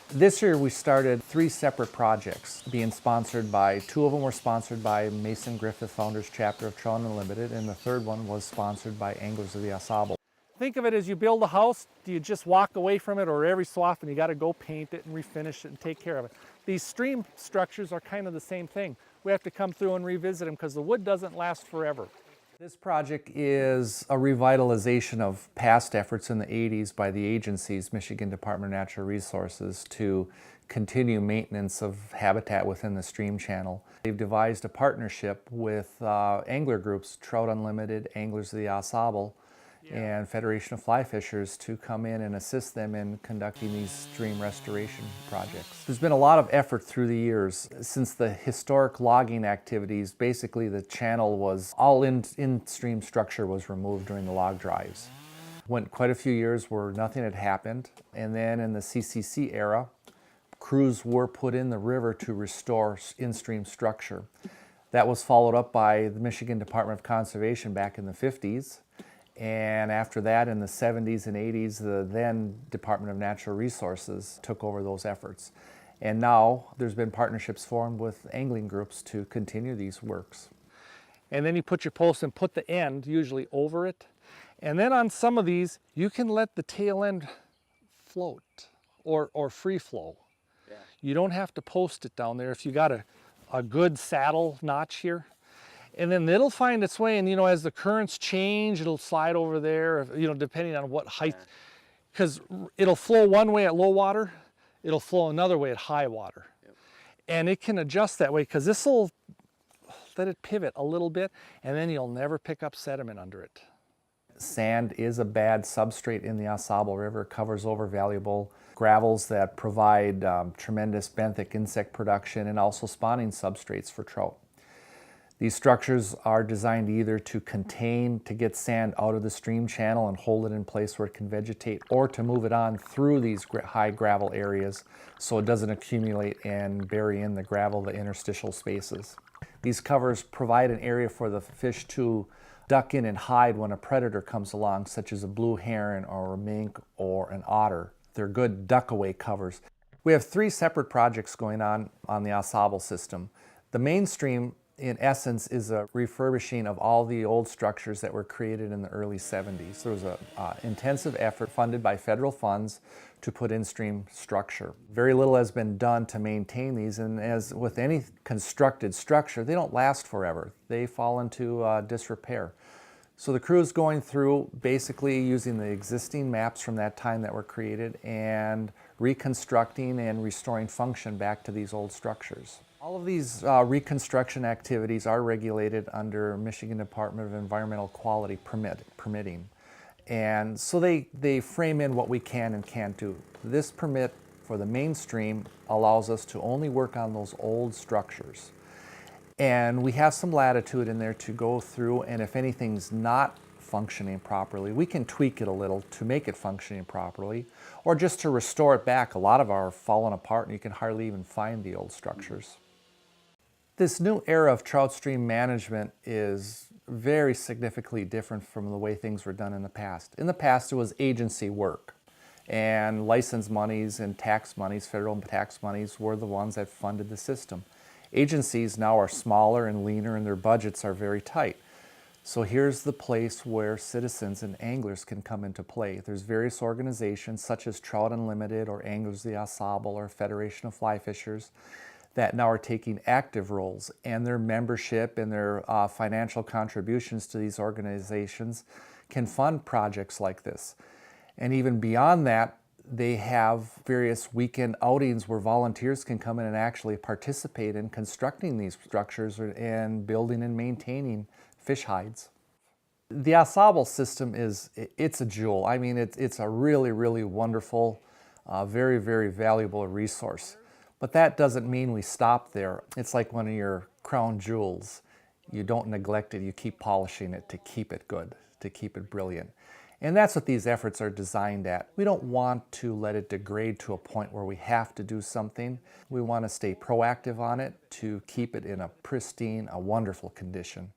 This year we started 3 separate projects being sponsored by, 2 of them were sponsored by Mason Griffith Founders Chapter of Trout Unlimited, and the third one was sponsored by Anglers of the Au Sable. Think of it as you build a house, do you just walk away from it, or every so often you got to go paint it and refinish it and take care of it. These stream structures are kind of the same thing. We have to come through and revisit them because the wood doesn't last forever. This project is a revitalization of past efforts in the 80s by the agencies, Michigan Department of Natural Resources, to continue maintenance of habitat within the stream channel. They've devised a partnership with angler groups, Trout Unlimited, Anglers of the Au Sable, and Federation of Fly Fishers to come in and assist them in conducting these stream restoration projects. There's been a lot of effort through the years. Since the historic logging activities, basically the channel was all in-stream structure was removed during the log drives. Went quite a few years where nothing had happened, and then in the CCC era, crews were put in the river to restore in-stream structure. That was followed up by the Michigan Department of Conservation back in the 50s. And after that, in the 70s and 80s, the then Department of Natural Resources took over those efforts. And now there's been partnerships formed with angling groups to continue these works. And then you put your post and put the end usually over it. And then on some of these, you can let the tail end float or free flow. Yeah. You don't have to post it down there if you got a good saddle notch here. And then it'll find its way, and as the currents change, it'll slide over there, depending on what height. Because it'll flow one way at low water, it'll flow another way at high water. Yep. And it can adjust that way, because this will let it pivot a little bit, and then you'll never pick up sediment under it. Sand is a bad substrate in the Au Sable River. It covers over valuable gravels that provide tremendous benthic insect production and also spawning substrates for trout. These structures are designed either to get sand out of the stream channel and hold it in place where it can vegetate, or to move it on through these high gravel areas so it doesn't accumulate and bury in the gravel, the interstitial spaces. These covers provide an area for the fish to duck in and hide when a predator comes along, such as a blue heron or a mink or an otter. They're good duck-away covers. We have 3 separate projects going on the Au Sable system. The mainstream, in essence, is a refurbishing of all the old structures that were created in the early 70s. There was an intensive effort funded by federal funds to put in-stream structure. Very little has been done to maintain these, and as with any constructed structure, they don't last forever. They fall into disrepair. So the crew is going through basically using the existing maps from that time that were created and reconstructing and restoring function back to these old structures. All of these reconstruction activities are regulated under Michigan Department of Environmental Quality permitting. And so they frame in what we can and can't do. This permit for the mainstream allows us to only work on those old structures. And we have some latitude in there to go through, and if anything's not functioning properly, we can tweak it a little to make it functioning properly, or just to restore it back. A lot of our are fallen apart and you can hardly even find the old structures. This new era of trout stream management is very significantly different from the way things were done in the past. In the past, it was agency work, and license monies and tax monies, federal tax monies, were the ones that funded the system. Agencies now are smaller and leaner, and their budgets are very tight. So here's the place where citizens and anglers can come into play. There's various organizations such as Trout Unlimited or Anglers of the Au Sable or Federation of Fly Fishers that now are taking active roles, and their membership and their financial contributions to these organizations can fund projects like this. And even beyond that, they have various weekend outings where volunteers can come in and actually participate in constructing these structures and building and maintaining fish hides. The Au Sable system it's a jewel. I mean, it's a really, really wonderful, very, very valuable resource. But that doesn't mean we stop there. It's like one of your crown jewels. You don't neglect it, you keep polishing it to keep it good, to keep it brilliant. And that's what these efforts are designed at. We don't want to let it degrade to a point where we have to do something. We want to stay proactive on it to keep it in a pristine, a wonderful condition.